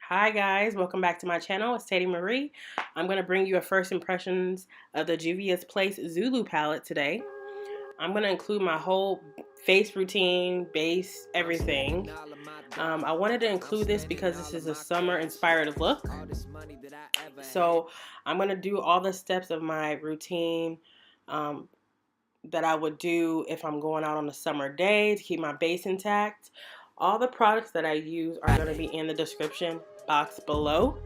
Hi guys, welcome back to my channel. It's Teddi Marie. I'm going to bring you a first impressions of the Juviasplace Zulu palette today. I'm going to include my whole face routine, base, everything. I wanted to include this because this is a summer inspired look. So I'm going to do all the steps of my routine that I would do if I'm going out on a summer day to keep my base intact. All the products that I use are going to be in the description box below.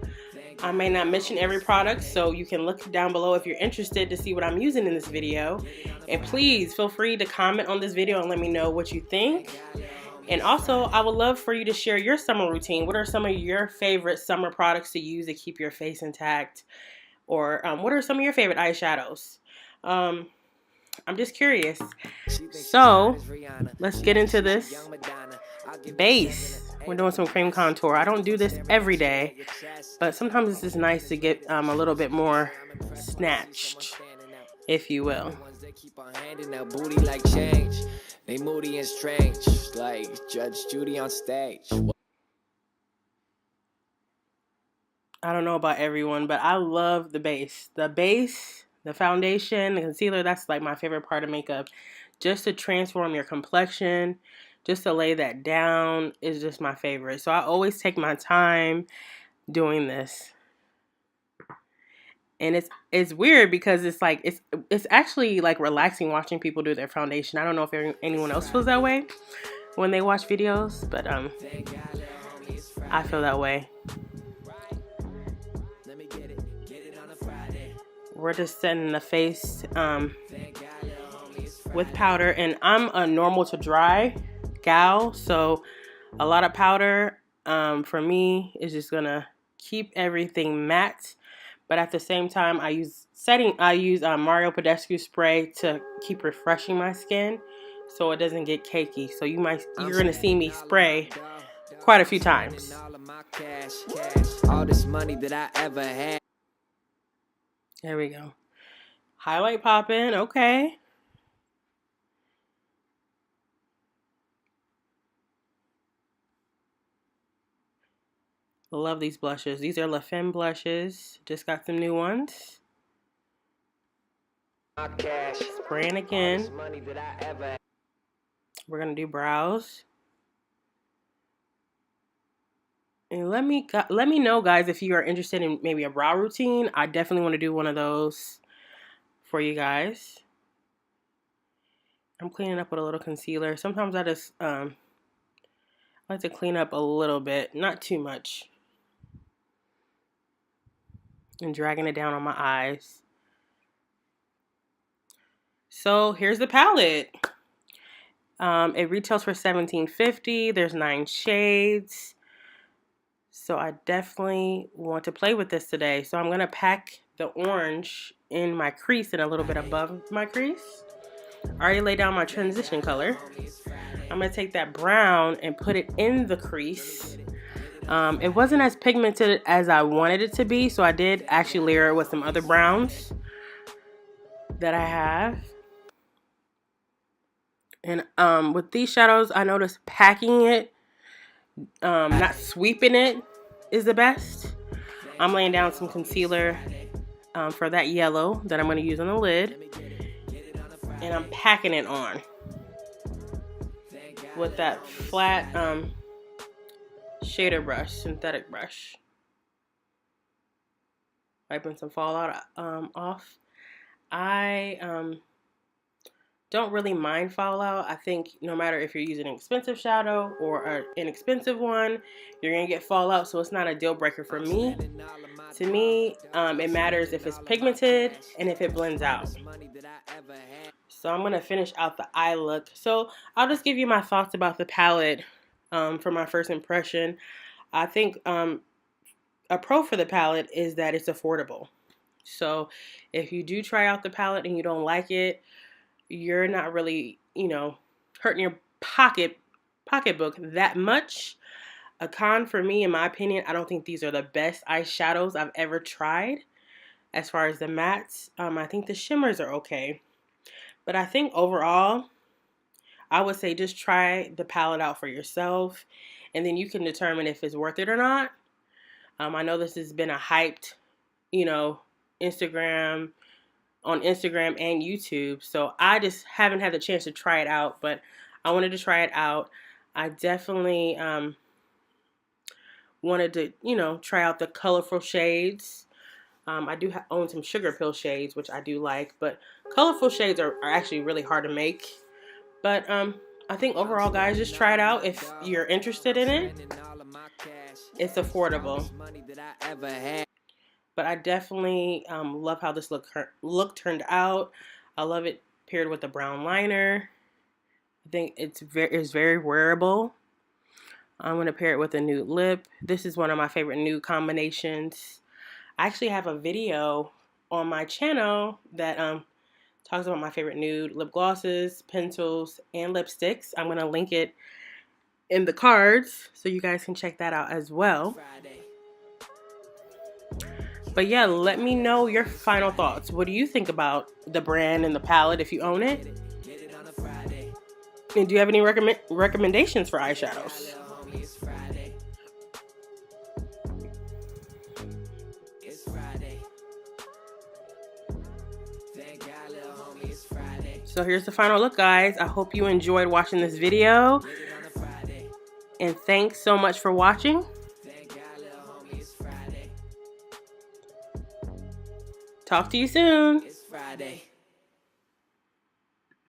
I may not mention every product, so you can look down below if you're interested to see what I'm using in this video. And please feel free to comment on this video and let me know what you think. And also, I would love for you to share your summer routine. What are some of your favorite summer products to use to keep your face intact? Or what are some of your favorite eyeshadows? I'm just curious. So let's get into this base. We're doing some cream contour. I don't do this every day, but sometimes it's just nice to get a little bit more snatched, if you will. They moody and strange, like Judge Judy on stage. I don't know about everyone, but I love the base. The foundation, the concealer, that's like my favorite part of makeup. Just to transform your complexion, just to lay that down is just my favorite. So I always take my time doing this. And it's weird because it's like it's actually like relaxing watching people do their foundation. I don't know if anyone else feels that way when they watch videos, but I feel that way. We're just setting the face with powder, and I'm a normal to dry gal, so a lot of powder for me is just gonna keep everything matte. But at the same time, I use Mario Badescu spray to keep refreshing my skin so it doesn't get cakey. So you're gonna see me spray quite a few times. All this money that I ever had. There we go. Highlight popping, okay. Love these blushes. These are La Femme blushes. Just got some new ones. Spraying again. We're gonna do brows. And let me know, guys, if you are interested in maybe a brow routine. I definitely want to do one of those for you guys. I'm cleaning up with a little concealer. Sometimes I just like to clean up a little bit, not too much. And dragging it down on my eyes. So here's the palette. It retails for $17.50. There's 9 shades. So I definitely want to play with this today. So I'm going to pack the orange in my crease and a little bit above my crease. I already laid down my transition color. I'm going to take that brown and put it in the crease. It wasn't as pigmented as I wanted it to be, so I did actually layer it with some other browns that I have. And with these shadows, I noticed packing it, not sweeping it, is the best. I'm laying down some concealer for that yellow that I'm going to use on the lid. And I'm packing it on with that flat shader brush, synthetic brush. Wiping some fallout off. I don't really mind fallout. I think no matter if you're using an expensive shadow or an inexpensive one, you're gonna get fallout, so it's not a deal breaker for me. To me, it matters if it's pigmented and if it blends out. So I'm gonna finish out the eye look. So I'll just give you my thoughts about the palette for my first impression. I think a pro for the palette is that it's affordable. So if you do try out the palette and you don't like it, you're not really, hurting your pocketbook that much. A con for me, in my opinion, I don't think these are the best eyeshadows I've ever tried. As far as the mattes, I think the shimmers are okay. But I think overall, I would say just try the palette out for yourself. And then you can determine if it's worth it or not. I know this has been a hyped, you know, Instagram and YouTube. So I just haven't had the chance to try it out, but I wanted to try it out. I definitely wanted to, you know, try out the colorful shades. I do own some sugar pill shades, which I do like, but colorful shades are actually really hard to make. But I think overall, guys, just try it out if you're interested in it. It's affordable. But I definitely love how this look turned out. I love it paired with a brown liner. I think it's very wearable. I'm going to pair it with a nude lip. This is one of my favorite nude combinations. I actually have a video on my channel that talks about my favorite nude lip glosses, pencils, and lipsticks. I'm going to link it in the cards so you guys can check that out as well. But yeah, let me know your final thoughts. What do you think about the brand and the palette if you own it? And do you have any recommendations for eyeshadows? So here's the final look, guys. I hope you enjoyed watching this video. And thanks so much for watching. Talk to you soon.